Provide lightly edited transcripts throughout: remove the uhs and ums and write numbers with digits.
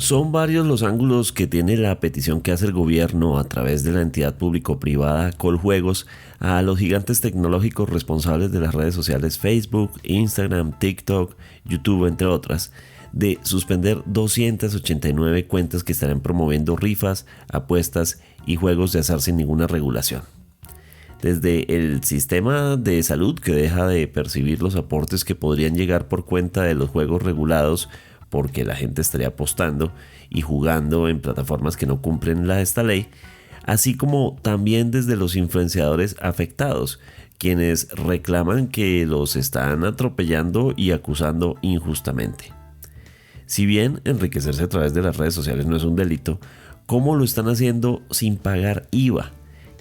Son varios los ángulos que tiene la petición que hace el gobierno a través de la entidad público-privada Coljuegos a los gigantes tecnológicos responsables de las redes sociales Facebook, Instagram, TikTok, YouTube, entre otras, de suspender 289 cuentas que estarán promoviendo rifas, apuestas y juegos de azar sin ninguna regulación. Desde el sistema de salud, que deja de percibir los aportes que podrían llegar por cuenta de los juegos regulados porque la gente estaría apostando y jugando en plataformas que no cumplen esta ley, así como también desde los influenciadores afectados, quienes reclaman que los están atropellando y acusando injustamente. Si bien enriquecerse a través de las redes sociales no es un delito, ¿cómo lo están haciendo sin pagar IVA?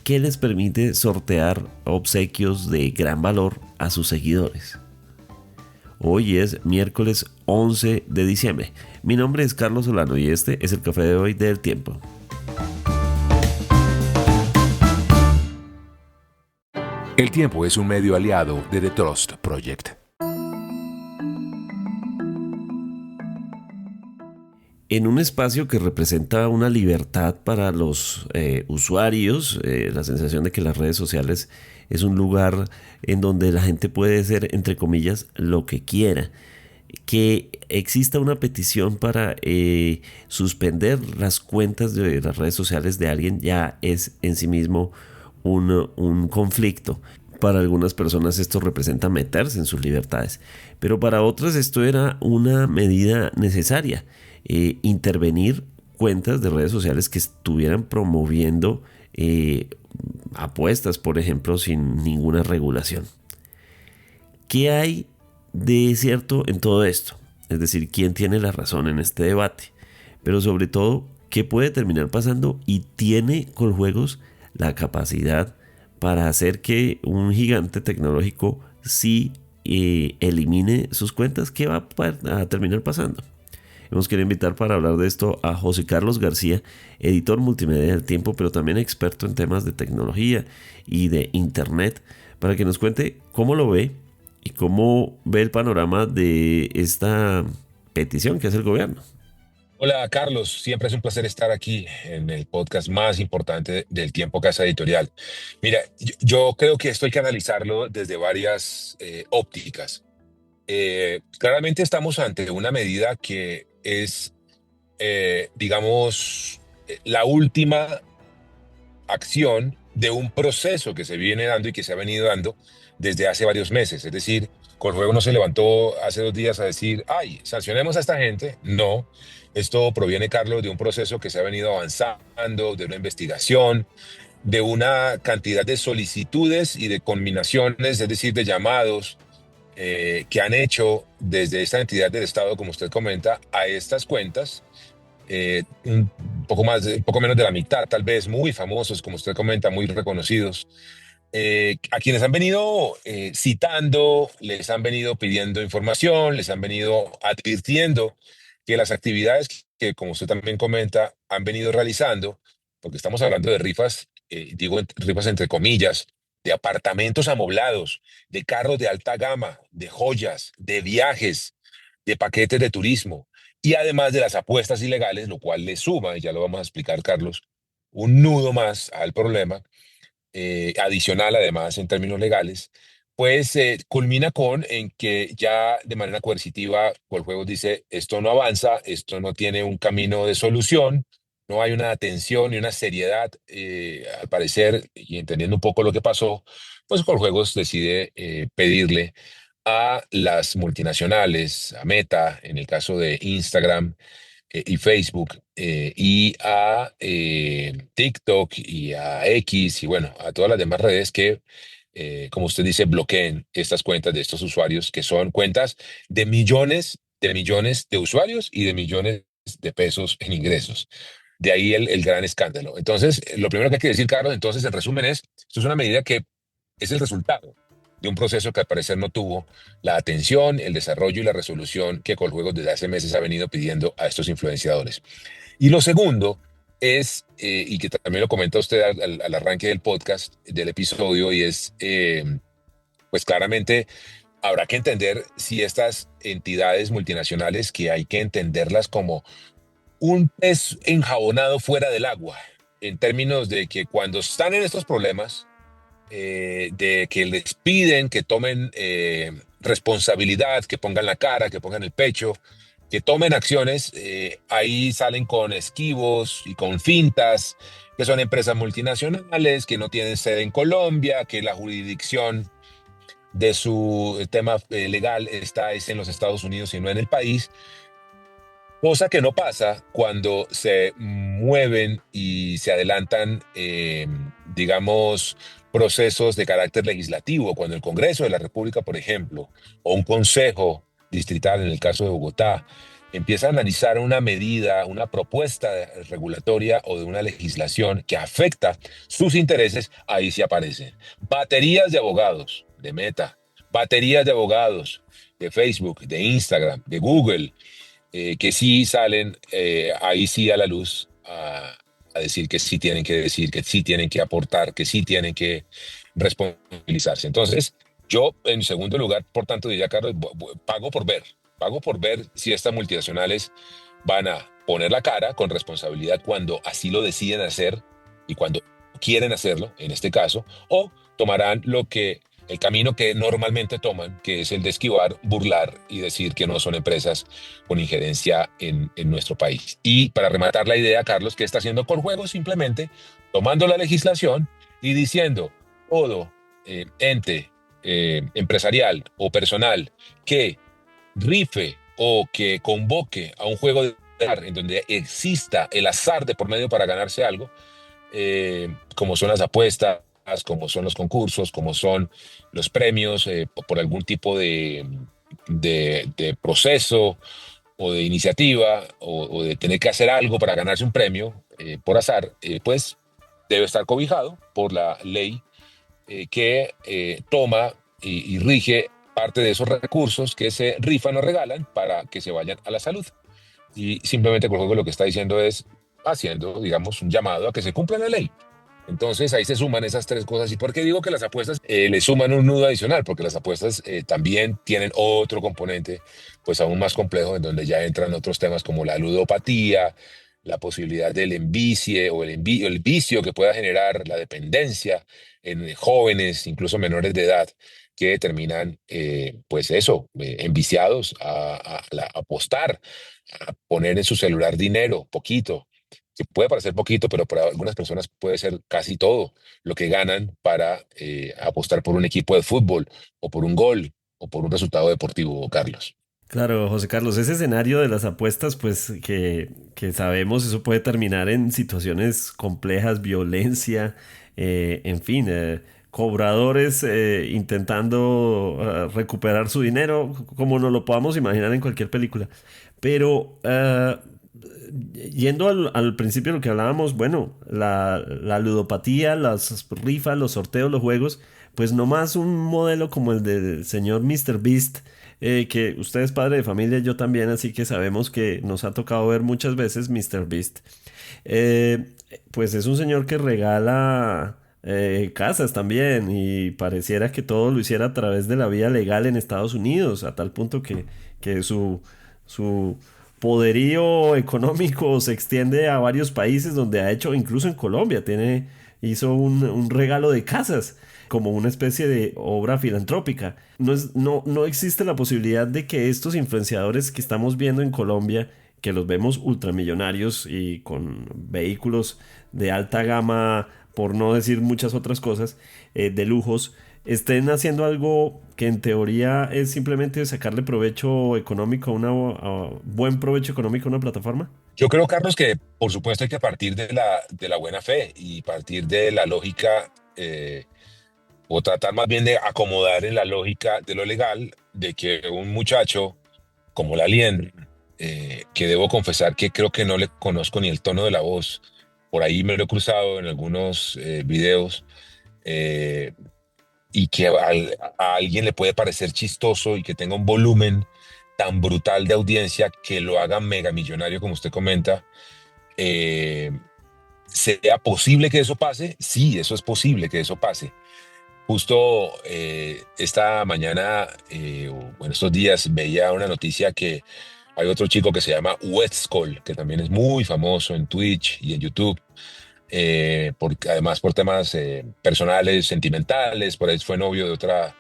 ¿Qué les permite sortear obsequios de gran valor a sus seguidores? Hoy es miércoles 11 de diciembre. Mi nombre es Carlos Solano y este es el café de hoy del Tiempo. El Tiempo es un medio aliado de The Trust Project. En un espacio que representa una libertad para los usuarios, la sensación de que las redes sociales es un lugar en donde la gente puede ser, entre comillas, lo que quiera. Que exista una petición para suspender las cuentas de las redes sociales de alguien ya es en sí mismo un conflicto. Para algunas personas esto representa meterse en sus libertades, pero para otras esto era una medida necesaria. Intervenir cuentas de redes sociales que estuvieran promoviendo apuestas, por ejemplo, sin ninguna regulación. ¿Qué hay de cierto en todo esto? Es decir, ¿quién tiene la razón en este debate? Pero sobre todo, ¿qué puede terminar pasando? Y tiene Coljuegos la capacidad para hacer que un gigante tecnológico sí elimine sus cuentas. ¿Qué va a terminar pasando? Hemos querido invitar para hablar de esto a José Carlos García, editor multimedia del Tiempo, pero también experto en temas de tecnología y de internet, para que nos cuente cómo lo ve y cómo ve el panorama de esta petición que hace el gobierno. Hola Carlos, siempre es un placer estar aquí en el podcast más importante del Tiempo Casa Editorial. Mira, yo creo que esto hay que analizarlo desde varias ópticas. Claramente estamos ante una medida que es, digamos, la última acción de un proceso que se viene dando y que se ha venido dando desde hace varios meses. Es decir, Corjuego no se levantó hace 2 días a decir, ay, sancionemos a esta gente. No, esto proviene, Carlos, de un proceso que se ha venido avanzando, de una investigación, de una cantidad de solicitudes y de conminaciones, es decir, de llamados que han hecho desde esta entidad del Estado, como usted comenta, a estas cuentas, un un poco menos de la mitad, tal vez muy famosos, como usted comenta, muy reconocidos, a quienes han venido citando, les han venido pidiendo información, les han venido advirtiendo que las actividades que, como usted también comenta, han venido realizando, porque estamos hablando de rifas, digo rifas entre comillas, de apartamentos amoblados, de carros de alta gama, de joyas, de viajes, de paquetes de turismo, y además de las apuestas ilegales, lo cual le suma, y ya lo vamos a explicar, Carlos, un nudo más al problema, adicional además en términos legales, pues culmina con en que ya de manera coercitiva Coljuegos dice, esto no avanza, esto no tiene un camino de solución, no hay una atención y una seriedad, al parecer, y entendiendo un poco lo que pasó, pues Coljuegos decide pedirle a las multinacionales, a Meta, en el caso de Instagram, y Facebook, y a TikTok y a X y bueno, a todas las demás redes que, como usted dice, bloqueen estas cuentas de estos usuarios, que son cuentas de millones de usuarios y de millones de pesos en ingresos. De ahí el gran escándalo. Entonces, lo primero que hay que decir, Carlos, entonces, en resumen, esto es una medida que es el resultado de un proceso que al parecer no tuvo la atención, el desarrollo y la resolución que Coljuegos desde hace meses ha venido pidiendo a estos influenciadores. Y lo segundo es, y que también lo comenta usted al arranque del podcast, del episodio, y es, pues claramente habrá que entender si estas entidades multinacionales, que hay que entenderlas como un pez enjabonado fuera del agua, en términos de que cuando están en estos problemas, de que les piden que tomen responsabilidad, que pongan la cara, que pongan el pecho, que tomen acciones, ahí salen con esquivos y con fintas, que son empresas multinacionales, que no tienen sede en Colombia, que la jurisdicción de su tema legal está es en los Estados Unidos y no en el país. Cosa que no pasa cuando se mueven y se adelantan, digamos, procesos de carácter legislativo, cuando el Congreso de la República, por ejemplo, o un consejo distrital, en el caso de Bogotá, empieza a analizar una medida, una propuesta regulatoria o de una legislación que afecta sus intereses, ahí sí aparecen. Baterías de abogados de Meta, baterías de abogados de Facebook, de Instagram, de Google, que sí salen ahí sí a la luz a decir que sí tienen que decir, que sí tienen que aportar, que sí tienen que responsabilizarse. Entonces, yo en segundo lugar, por tanto, diría, Carlos, pago por ver si estas multinacionales van a poner la cara con responsabilidad cuando así lo deciden hacer y cuando quieren hacerlo, en este caso, o tomarán el camino que normalmente toman, que es el de esquivar, burlar y decir que no son empresas con injerencia en nuestro país. Y para rematar la idea, Carlos, ¿qué está haciendo Corjuegos? Simplemente tomando la legislación y diciendo todo ente empresarial o personal que rife o que convoque a un juego de azar en donde exista el azar de por medio para ganarse algo, como son las apuestas, como son los concursos, como son los premios, por algún tipo de proceso o de iniciativa o de tener que hacer algo para ganarse un premio por azar, pues debe estar cobijado por la ley que toma y rige parte de esos recursos que se rifan o regalan para que se vayan a la salud. Y simplemente Corjuego lo que está diciendo es haciendo, digamos, un llamado a que se cumpla la ley. Entonces ahí se suman esas tres cosas. ¿Y por qué digo que las apuestas le suman un nudo adicional? Porque las apuestas también tienen otro componente, pues aún más complejo, en donde ya entran otros temas como la ludopatía, la posibilidad del envicie o el vicio que pueda generar la dependencia en jóvenes, incluso menores de edad, que terminan, pues eso, enviciados a apostar, a poner en su celular dinero, poquito, que puede parecer poquito, pero para algunas personas puede ser casi todo lo que ganan para apostar por un equipo de fútbol o por un gol o por un resultado deportivo, Carlos. Claro, José Carlos, ese escenario de las apuestas, pues que sabemos, eso puede terminar en situaciones complejas, violencia, en fin, cobradores intentando recuperar su dinero, como nos lo podamos imaginar en cualquier película. Pero yendo al principio de lo que hablábamos, bueno, la ludopatía, las rifas, los sorteos, los juegos, pues no más un modelo como el del señor Mr. Beast, que usted es padre de familia, yo también, así que sabemos que nos ha tocado ver muchas veces Mr. Beast. Pues es un señor que regala casas también y pareciera que todo lo hiciera a través de la vía legal en Estados Unidos, a tal punto que su poderío económico se extiende a varios países donde ha hecho, incluso en Colombia, hizo un regalo de casas como una especie de obra filantrópica. No existe la posibilidad de que estos influenciadores que estamos viendo en Colombia, que los vemos ultramillonarios y con vehículos de alta gama, por no decir muchas otras cosas, de lujos, estén haciendo algo que en teoría es simplemente sacarle provecho económico buen provecho económico a una plataforma? Yo creo, Carlos, que por supuesto hay que partir de la buena fe y partir de la lógica, o tratar más bien de acomodar en la lógica de lo legal, de que un muchacho como la Liendra, que debo confesar que creo que no le conozco ni el tono de la voz, por ahí me lo he cruzado en algunos videos, eh, y que a alguien le puede parecer chistoso y que tenga un volumen tan brutal de audiencia que lo haga mega millonario, como usted comenta, eh, ¿sea posible que eso pase? Sí, eso es posible que eso pase. Justo esta mañana, o en estos días, veía una noticia que Hay otro chico que se llama Westcol, que también es muy famoso en Twitch y en YouTube, además por temas personales, sentimentales, por ahí fue novio de otra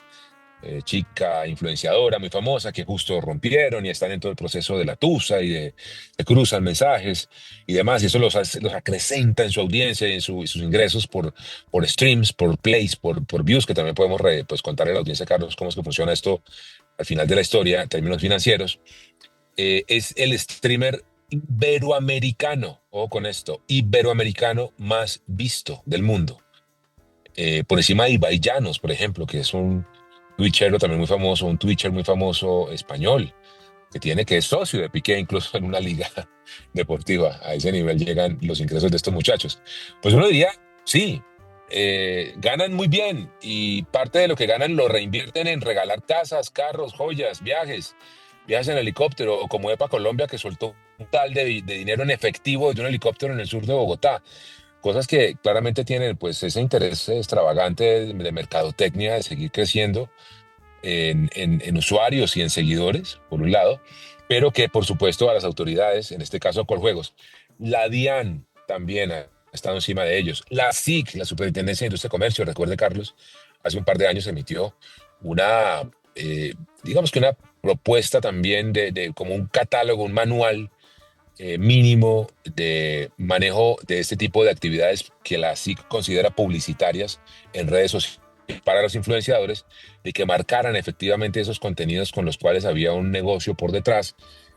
chica influenciadora muy famosa que justo rompieron y están en todo el proceso de la tusa y de cruzan mensajes y demás, y eso los acrecenta en su audiencia y en sus ingresos por streams, por plays, por views, que también podemos pues, contarle a la audiencia, Carlos, cómo es que funciona esto al final de la historia en términos financieros. Es el streamer iberoamericano, o con esto, iberoamericano más visto del mundo. Por encima de Ibai Llanos, por ejemplo, que es un twitchero también muy famoso, un twitcher muy famoso español, que es socio de Piqué incluso en una liga deportiva. A ese nivel llegan los ingresos de estos muchachos. Pues uno diría, sí, ganan muy bien y parte de lo que ganan lo reinvierten en regalar casas, carros, joyas, viajes en helicóptero, o como EPA Colombia, que soltó un tal de dinero en efectivo de un helicóptero en el sur de Bogotá. Cosas que claramente tienen pues ese interés extravagante de mercadotecnia, de seguir creciendo en usuarios y en seguidores, por un lado, pero que por supuesto a las autoridades, en este caso a Coljuegos, la DIAN también ha estado encima de ellos, la SIC, la Superintendencia de Industria y Comercio, recuerde Carlos, hace un par de años emitió una, digamos que una propuesta también de como un catálogo, un manual mínimo de manejo de este tipo de actividades que la SIC considera publicitarias en redes sociales para los influenciadores, de que marcaran efectivamente esos contenidos con los cuales había un negocio por detrás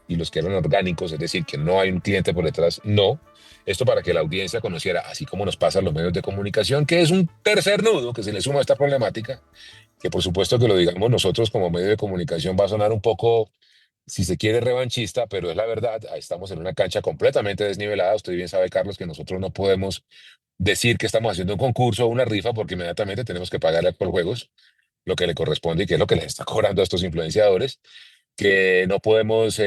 y los que eran orgánicos, es decir, que no hay un cliente por detrás, no. Esto para que la audiencia conociera, así como nos pasa a los medios de comunicación, que es un tercer nudo que se le suma a esta problemática, que por supuesto que lo digamos nosotros como medio de comunicación va a sonar un poco, si se quiere, revanchista, pero es la verdad. Estamos en una cancha completamente desnivelada. Usted bien sabe, Carlos, que nosotros no podemos decir que estamos haciendo un concurso o una rifa porque inmediatamente tenemos que pagarle a Coljuegos lo que le corresponde y que es lo que les está cobrando a estos influenciadores, que no podemos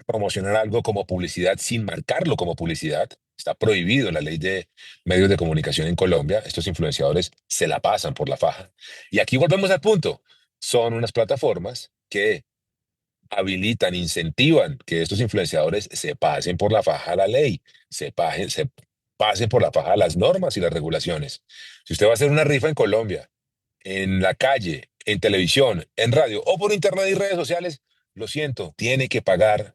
promocionar algo como publicidad sin marcarlo como publicidad. Está prohibido en la ley de medios de comunicación en Colombia. Estos influenciadores se la pasan por la faja. Y aquí volvemos al punto. Son unas plataformas que habilitan, incentivan que estos influenciadores se pasen por la faja a la ley, se pasen por la faja a las normas y las regulaciones. Si usted va a hacer una rifa en Colombia, en la calle, en televisión, en radio o por internet y redes sociales, lo siento, tiene que pagarle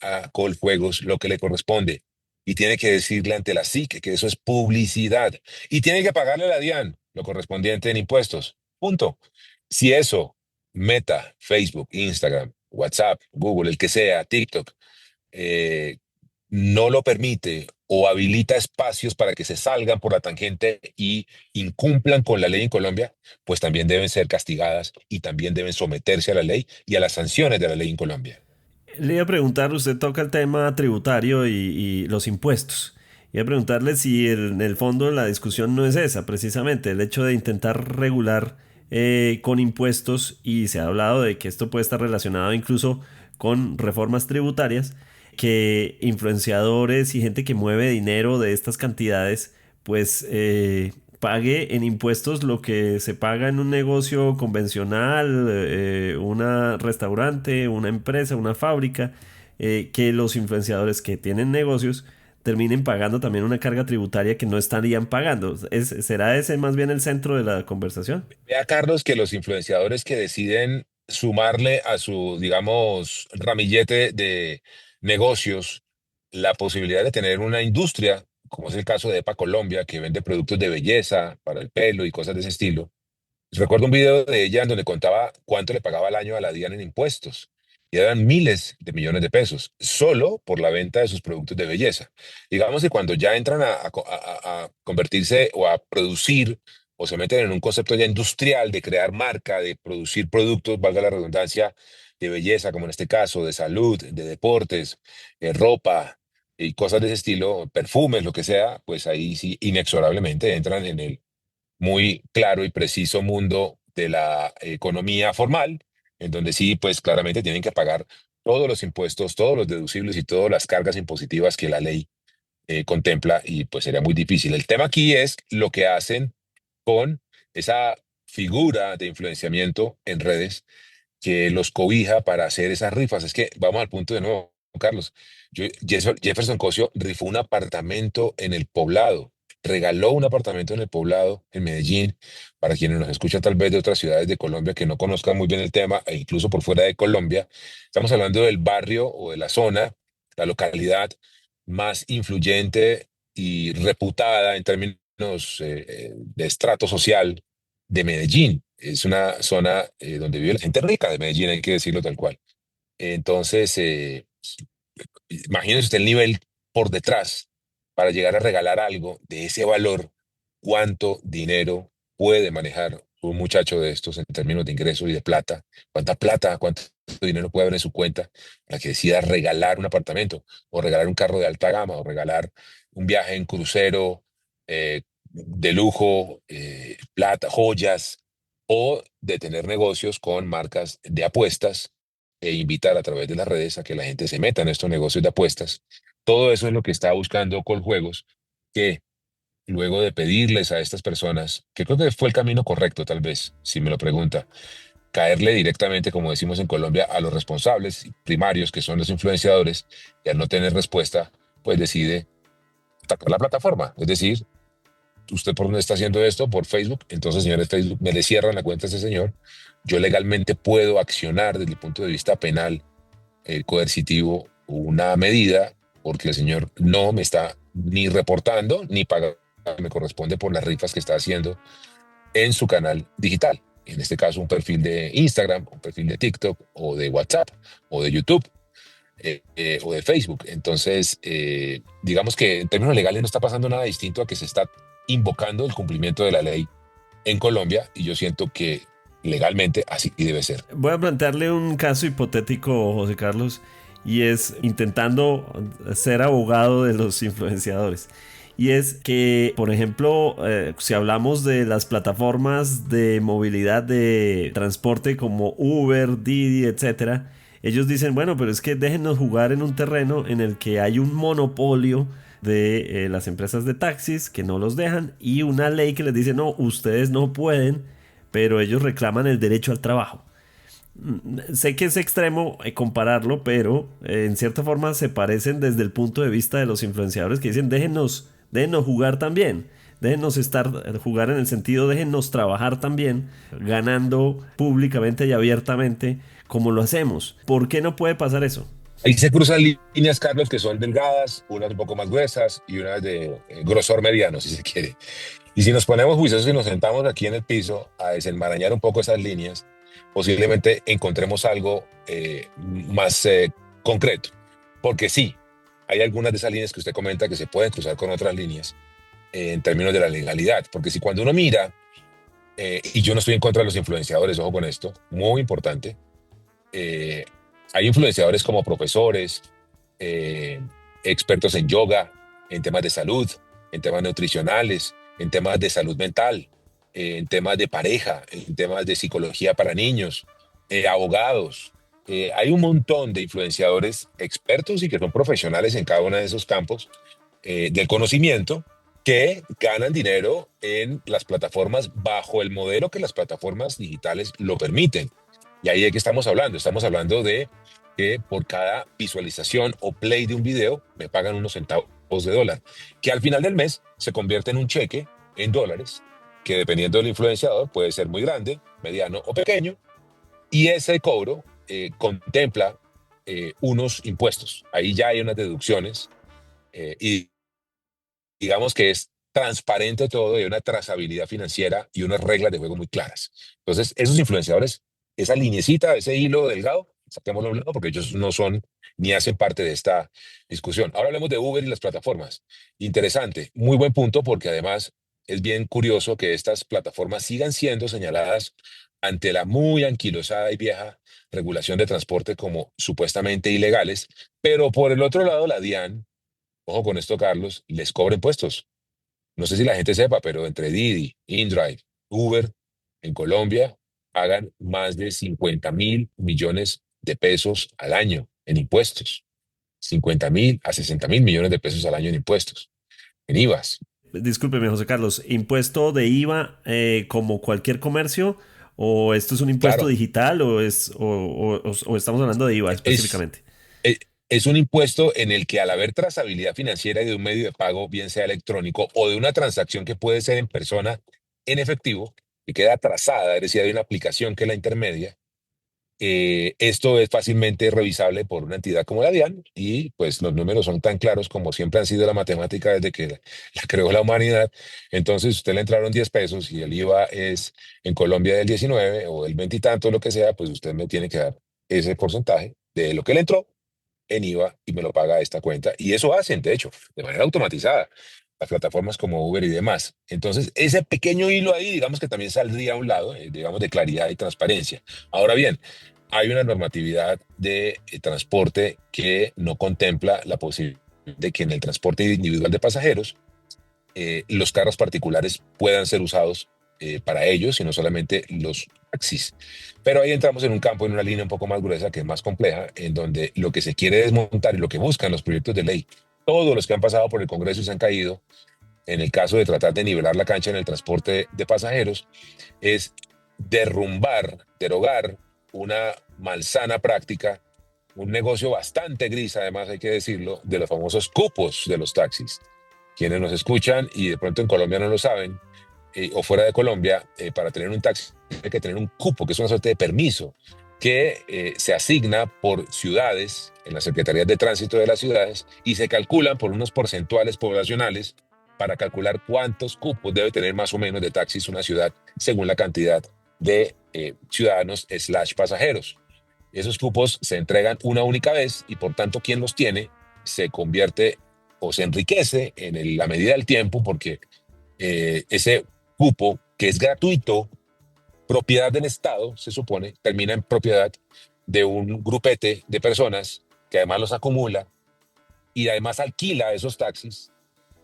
a Coljuegos lo que le corresponde. Y tiene que decirle ante la SIC que eso es publicidad. Y tiene que pagarle a la DIAN lo correspondiente en impuestos. Punto. Si eso, Meta, Facebook, Instagram, WhatsApp, Google, el que sea, TikTok, eh, no lo permite o habilita espacios para que se salgan por la tangente y incumplan con la ley en Colombia, pues también deben ser castigadas y también deben someterse a la ley y a las sanciones de la ley en Colombia. Le iba a preguntar, usted toca el tema tributario y los impuestos. Iba a preguntarle si en el fondo la discusión no es esa, precisamente, el hecho de intentar regular con impuestos, y se ha hablado de que esto puede estar relacionado incluso con reformas tributarias, que influenciadores y gente que mueve dinero de estas cantidades, pues pague en impuestos lo que se paga en un negocio convencional, un restaurante, una empresa, una fábrica, que los influenciadores que tienen negocios terminen pagando también una carga tributaria que no estarían pagando. ¿Será ese más bien el centro de la conversación? Vea, Carlos, que los influenciadores que deciden sumarle a su, digamos, ramillete de negocios la posibilidad de tener una industria, como es el caso de EPA Colombia, que vende productos de belleza para el pelo y cosas de ese estilo. Recuerdo un video de ella en donde contaba cuánto le pagaba al año a la DIAN en impuestos. Y eran miles de millones de pesos, solo por la venta de sus productos de belleza. Digamos que cuando ya entran a convertirse o a producir o se meten en un concepto ya industrial de crear marca, de producir productos, valga la redundancia, de belleza, como en este caso, de salud, de deportes, ropa y cosas de ese estilo, perfumes, lo que sea, pues ahí sí inexorablemente entran en el muy claro y preciso mundo de la economía formal, en donde sí, pues claramente tienen que pagar todos los impuestos, todos los deducibles y todas las cargas impositivas que la ley contempla y pues sería muy difícil. El tema aquí es lo que hacen con esa figura de influenciamiento en redes que los cobija para hacer esas rifas. Es que vamos al punto de nuevo, Carlos. Jefferson Cosio rifó un apartamento en el Poblado, regaló un apartamento en el Poblado, en Medellín, para quienes nos escuchan tal vez de otras ciudades de Colombia que no conozcan muy bien el tema, e incluso por fuera de Colombia. Estamos hablando del barrio o de la zona, la localidad más influyente y reputada en términos de estrato social de Medellín. Es una zona donde vive la gente rica de Medellín, hay que decirlo tal cual. Entonces, imagínese usted el nivel por detrás para llegar a regalar algo de ese valor, cuánto dinero puede manejar un muchacho de estos en términos de ingresos y de plata, cuánta plata, cuánto dinero puede haber en su cuenta para que decida regalar un apartamento o regalar un carro de alta gama o regalar un viaje en crucero de lujo, plata, joyas o de tener negocios con marcas de apuestas e invitar a través de las redes a que la gente se meta en estos negocios de apuestas. Todo eso es lo que está buscando Coljuegos, que luego de pedirles a estas personas, que creo que fue el camino correcto tal vez, si me lo pregunta, caerle directamente, como decimos en Colombia, a los responsables primarios, que son los influenciadores, y al no tener respuesta, pues decide atacar la plataforma. Es decir, ¿usted por dónde está haciendo esto? Por Facebook. Entonces, señores, Facebook me le cierran la cuenta a ese señor. Yo legalmente puedo accionar desde el punto de vista penal, coercitivo, una medida porque el señor no me está ni reportando ni pagando lo que me corresponde por las rifas que está haciendo en su canal digital. En este caso, un perfil de Instagram, un perfil de TikTok o de WhatsApp o de YouTube o de Facebook. Entonces, digamos que en términos legales no está pasando nada distinto a que se está invocando el cumplimiento de la ley en Colombia y yo siento que legalmente así debe ser. Voy a plantearle un caso hipotético, José Carlos, y es intentando ser abogado de los influenciadores. Y es que, por ejemplo, si hablamos de las plataformas de movilidad de transporte como Uber, Didi, etcétera, ellos dicen, bueno, pero es que déjenos jugar en un terreno en el que hay un monopolio de las empresas de taxis que no los dejan y una ley que les dice, no, ustedes no pueden, pero ellos reclaman el derecho al trabajo. Sé que es extremo compararlo, pero en cierta forma se parecen desde el punto de vista de los influenciadores que dicen déjennos jugar también, déjennos jugar en el sentido, déjennos trabajar también, ganando públicamente y abiertamente como lo hacemos. ¿Por qué no puede pasar eso? Ahí se cruzan líneas, Carlos, que son delgadas, unas un poco más gruesas y unas de grosor mediano, si se quiere. Y si nos ponemos juiciosos y nos sentamos aquí en el piso a desenmarañar un poco esas líneas, posiblemente encontremos algo más concreto. Porque sí, hay algunas de esas líneas que usted comenta que se pueden cruzar con otras líneas en términos de la legalidad. Porque si cuando uno mira, y yo no estoy en contra de los influenciadores, ojo con esto, muy importante, eh, hay influenciadores como profesores, eh, expertos en yoga, en temas de salud, en temas nutricionales, en temas de salud mental, en temas de pareja, en temas de psicología para niños, abogados. Hay un montón de influenciadores expertos y que son profesionales en cada uno de esos campos del conocimiento que ganan dinero en las plataformas bajo el modelo que las plataformas digitales lo permiten. Y ahí de qué estamos hablando. Estamos hablando de que por cada visualización o play de un video me pagan unos centavos de dólar, que al final del mes se convierte en un cheque en dólares, que dependiendo del influenciador puede ser muy grande, mediano o pequeño, y ese cobro contempla unos impuestos. Ahí ya hay unas deducciones y digamos que es transparente todo y hay una trazabilidad financiera y unas reglas de juego muy claras. Entonces, esos influenciadores, esa linecita, ese hilo delgado, saquémoslo a un lado porque ellos no son ni hacen parte de esta discusión. Ahora hablemos de Uber y las plataformas. Interesante, muy buen punto porque además es bien curioso que estas plataformas sigan siendo señaladas ante la muy anquilosada y vieja regulación de transporte como supuestamente ilegales, pero por el otro lado la DIAN, ojo con esto, Carlos, les cobra impuestos. No sé si la gente sepa, pero entre Didi, InDrive, Uber, en Colombia, pagan más de 50.000 millones de pesos al año en impuestos. 50.000 a 60.000 millones de pesos al año en impuestos, en IVAs. Discúlpeme, José Carlos, ¿impuesto de IVA como cualquier comercio ¿O esto es un impuesto Claro, digital o estamos hablando de IVA es, específicamente? e- es un impuesto en el que al haber trazabilidad financiera de un medio de pago, bien sea electrónico o de una transacción que puede ser en persona, en efectivo, que queda trazada, es decir, hay una aplicación que la intermedia. Esto es fácilmente revisable por una entidad como la DIAN y pues los números son tan claros como siempre han sido la matemática desde que la creó la humanidad. Entonces, usted le entraron 10 pesos y el IVA es en Colombia del 19 o del 20 y tanto, lo que sea, pues usted me tiene que dar ese porcentaje de lo que le entró en IVA y me lo paga a esta cuenta. Y eso hacen, de hecho, de manera automatizada, las plataformas como Uber y demás. Entonces, ese pequeño hilo ahí, digamos que también saldría a un lado, digamos, de claridad y transparencia. Ahora bien, hay una normatividad de transporte que no contempla la posibilidad de que en el transporte individual de pasajeros los carros particulares puedan ser usados para ellos y no solamente los taxis. Pero ahí entramos en un campo, en una línea un poco más gruesa, que es más compleja, en donde lo que se quiere desmontar y lo que buscan los proyectos de ley, todos los que han pasado por el Congreso y se han caído, en el caso de tratar de nivelar la cancha en el transporte de pasajeros, es derrumbar, derogar una malsana práctica, un negocio bastante gris, además hay que decirlo, de los famosos cupos de los taxis. Quienes nos escuchan y de pronto en Colombia no lo saben, o fuera de Colombia, para tener un taxi hay que tener un cupo, que es una suerte de permiso, que se asigna por ciudades, en las secretarías de tránsito de las ciudades, y se calculan por unos porcentuales poblacionales para calcular cuántos cupos debe tener más o menos de taxis una ciudad según la cantidad de ciudadanos slash pasajeros. Esos cupos se entregan una única vez y por tanto quien los tiene se convierte o se enriquece en la medida del tiempo porque ese cupo que es gratuito, propiedad del Estado, se supone, termina en propiedad de un grupete de personas que además los acumula y además alquila esos taxis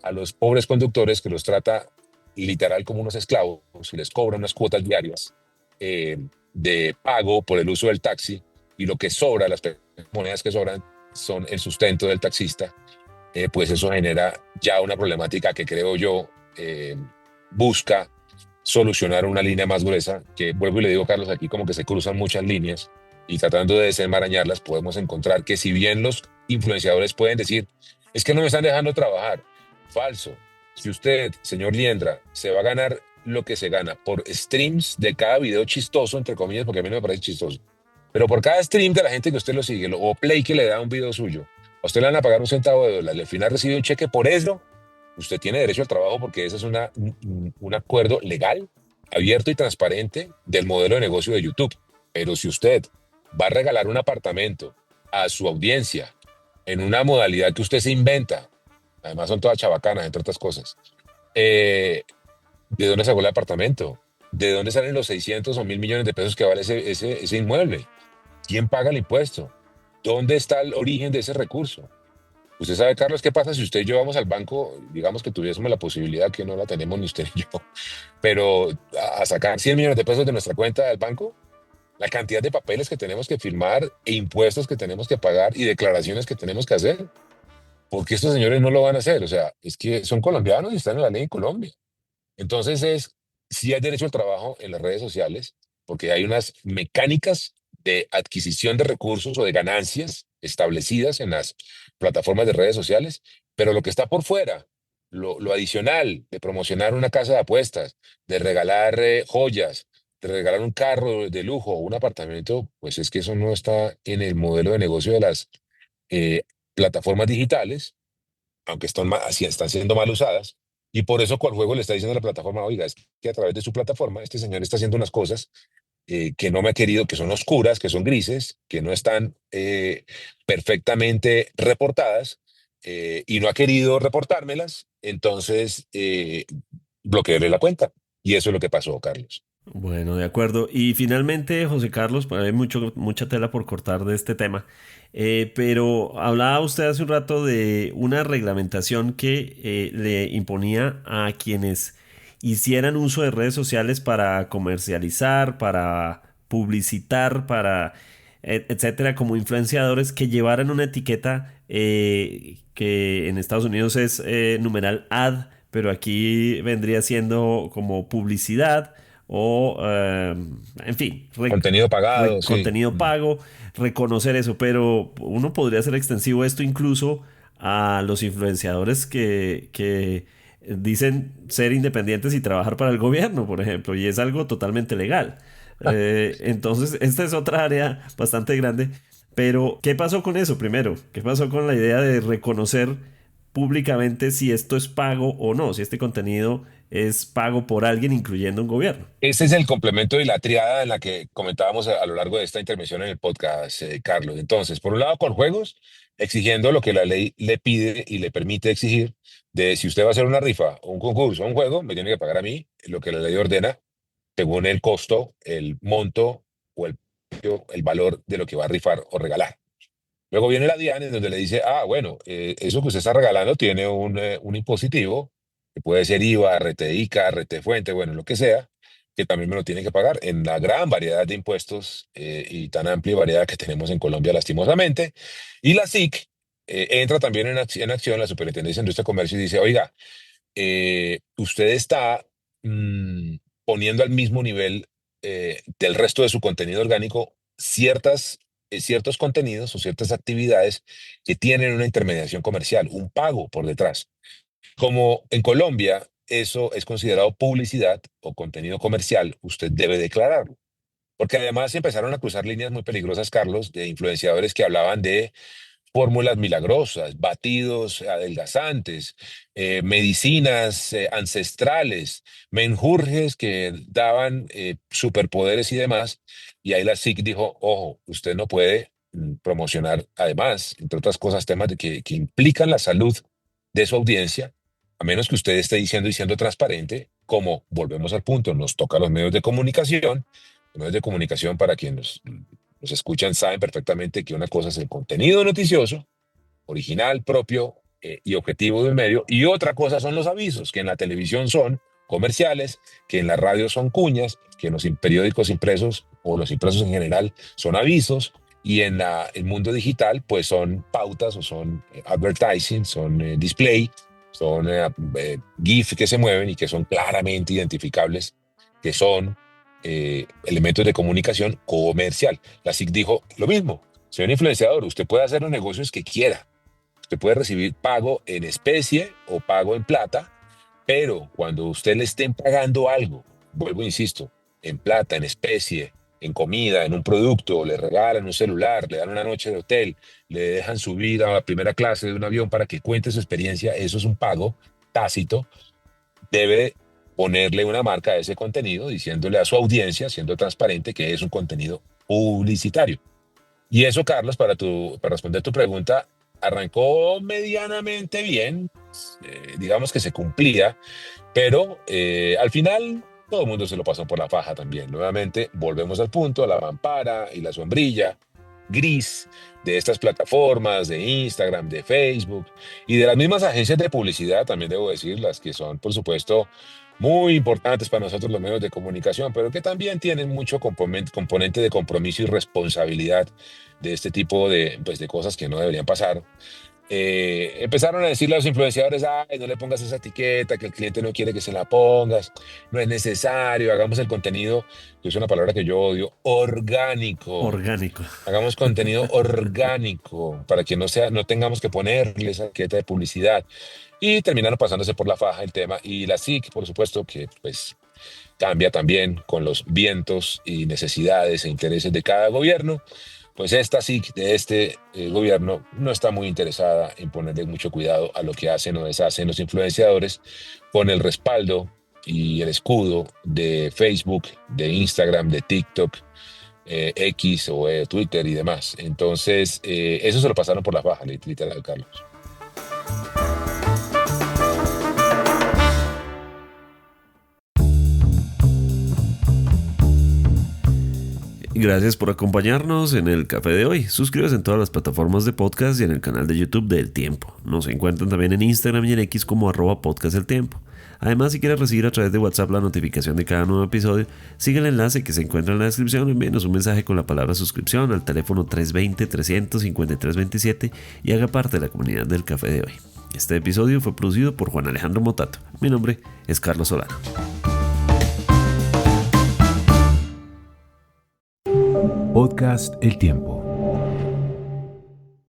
a los pobres conductores que los trata literal como unos esclavos y les cobra unas cuotas diarias eh, de pago por el uso del taxi y lo que sobra, las monedas que sobran, son el sustento del taxista. Pues eso genera ya una problemática que creo yo busca solucionar una línea más gruesa, que vuelvo y le digo, Carlos, aquí como que se cruzan muchas líneas y tratando de desenmarañarlas podemos encontrar que si bien los influenciadores pueden decir, es que no me están dejando trabajar, falso. Si usted, señor Liendra, se va a ganar lo que se gana por streams de cada video chistoso, entre comillas, porque a mí no me parece chistoso, pero por cada stream de la gente que usted lo sigue, o play que le da un video suyo, a usted le van a pagar un centavo de dólar y al final recibe un cheque por eso, usted tiene derecho al trabajo porque ese es un acuerdo legal, abierto y transparente del modelo de negocio de YouTube. Pero si usted va a regalar un apartamento a su audiencia en una modalidad que usted se inventa, además son todas chabacanas, entre otras cosas, eh, ¿de dónde sacó el apartamento? ¿De dónde salen los 600 o 1.000 millones de pesos que vale ese inmueble? ¿Quién paga el impuesto? ¿Dónde está el origen de ese recurso? Usted sabe, Carlos, qué pasa si usted y yo vamos al banco, digamos que tuviésemos la posibilidad, que no la tenemos ni usted ni yo, pero a sacar 100 millones de pesos de nuestra cuenta del banco, la cantidad de papeles que tenemos que firmar e impuestos que tenemos que pagar y declaraciones que tenemos que hacer, porque estos señores no lo van a hacer, o sea, es que son colombianos y están en la ley en Colombia. Entonces sí hay derecho al trabajo en las redes sociales, porque hay unas mecánicas de adquisición de recursos o de ganancias establecidas en las plataformas de redes sociales, pero lo que está por fuera, lo adicional de promocionar una casa de apuestas, de regalar joyas, de regalar un carro de lujo o un apartamento, pues es que eso no está en el modelo de negocio de las eh, plataformas digitales, aunque así están siendo mal usadas, y por eso Coljuego le está diciendo a la plataforma, oiga, es que a través de su plataforma este señor está haciendo unas cosas que no me ha querido, que son oscuras, que son grises, que no están perfectamente reportadas, y no ha querido reportármelas, entonces bloquearle la cuenta. Y eso es lo que pasó, Carlos. Bueno, de acuerdo. Y finalmente, José Carlos, pues hay mucha tela por cortar de este tema. Pero hablaba usted hace un rato de una reglamentación que le imponía a quienes hicieran uso de redes sociales para comercializar, para publicitar, para etcétera, como influenciadores que llevaran una etiqueta que en Estados Unidos es numeral ad, pero aquí vendría siendo como publicidad o, en fin, Contenido pagado, sí. contenido pago, reconocer eso, pero uno podría hacer extensivo esto incluso a los influenciadores que dicen ser independientes y trabajar para el gobierno, por ejemplo, y es algo totalmente legal. Entonces, esta es otra área bastante grande. Pero, ¿qué pasó con eso primero? ¿Qué pasó con la idea de reconocer públicamente si esto es pago o no? Si este contenido es pago por alguien, incluyendo un gobierno. Este es el complemento y la triada en la que comentábamos a lo largo de esta intervención en el podcast, Carlos. Entonces, por un lado, con juegos, exigiendo lo que la ley le pide y le permite exigir, de si usted va a hacer una rifa, un concurso, un juego, me tiene que pagar a mí lo que la ley ordena, según el costo, el monto o el valor de lo que va a rifar o regalar. Luego viene la DIAN, en donde le dice, bueno, eso que usted está regalando tiene un impositivo, que puede ser IVA, RTICA, RT Fuente, bueno, lo que sea, que también me lo tiene que pagar en la gran variedad de impuestos y tan amplia variedad que tenemos en Colombia, lastimosamente. Y la SIC entra también en acción, la Superintendencia de Industria y Comercio, y dice, oiga, usted está poniendo al mismo nivel del resto de su contenido orgánico ciertos contenidos o ciertas actividades que tienen una intermediación comercial, un pago por detrás. Como en Colombia eso es considerado publicidad o contenido comercial, usted debe declararlo. Porque además empezaron a cruzar líneas muy peligrosas, Carlos, de influenciadores que hablaban de fórmulas milagrosas, batidos adelgazantes, medicinas ancestrales, menjurjes que daban superpoderes y demás. Y ahí la SIC dijo, ojo, usted no puede promocionar, además, entre otras cosas, temas que implican la salud de su audiencia, a menos que usted esté diciendo y siendo transparente, como volvemos al punto, nos toca a los medios de comunicación. Los medios de comunicación, para quienes nos escuchan, saben perfectamente que una cosa es el contenido noticioso, original, propio y objetivo del medio, y otra cosa son los avisos, que en la televisión son comerciales, que en la radio son cuñas, que en los periódicos impresos o los impresos en general son avisos, y en el mundo digital pues son pautas o son advertising, son display, son GIF que se mueven y que son claramente identificables, que son elementos de comunicación comercial. La SIC dijo lo mismo. Señor influenciador, usted puede hacer los negocios que quiera. Usted puede recibir pago en especie o pago en plata, pero cuando usted le estén pagando algo, vuelvo, insisto, en plata, en especie, en comida, en un producto, le regalan un celular, le dan una noche de hotel, le dejan subir a la primera clase de un avión para que cuente su experiencia, eso es un pago tácito. Debe ponerle una marca a ese contenido, diciéndole a su audiencia, siendo transparente, que es un contenido publicitario. Y eso, Carlos, para responder tu pregunta, arrancó medianamente bien, digamos que se cumplía, pero al final todo el mundo se lo pasó por la faja también. Nuevamente, volvemos al punto, la mampara y la sombrilla gris de estas plataformas, de Instagram, de Facebook y de las mismas agencias de publicidad, también debo decir, las que son, por supuesto, muy importantes para nosotros los medios de comunicación, pero que también tienen mucho componente de compromiso y responsabilidad de este tipo pues, de cosas que no deberían pasar. Empezaron a decirle a los influenciadores, ay, no le pongas esa etiqueta, que el cliente no quiere que se la pongas, no es necesario, hagamos el contenido, que es una palabra que yo odio, orgánico. Orgánico. Hagamos contenido orgánico para que no tengamos que ponerle esa etiqueta de publicidad. Y terminaron pasándose por la faja el tema. Y la SIC, por supuesto, que pues cambia también con los vientos y necesidades e intereses de cada gobierno. Pues esta SIC de este gobierno no está muy interesada en ponerle mucho cuidado a lo que hacen o deshacen los influenciadores, con el respaldo y el escudo de Facebook, de Instagram, de TikTok, X o Twitter y demás. Entonces, eso se lo pasaron por la faja, literal, Carlos. Gracias por acompañarnos en el café de hoy. Suscríbase en todas las plataformas de podcast y en el canal de YouTube del Tiempo. Nos encuentran también en Instagram y en X como @podcasteltiempo. Además, si quieres recibir a través de WhatsApp la notificación de cada nuevo episodio, sigue el enlace que se encuentra en la descripción, envíenos un mensaje con la palabra suscripción al teléfono 320-353-27 y haga parte de la comunidad del café de hoy. Este episodio fue producido por Juan Alejandro Motato. Mi nombre es Carlos Solano. Podcast El Tiempo.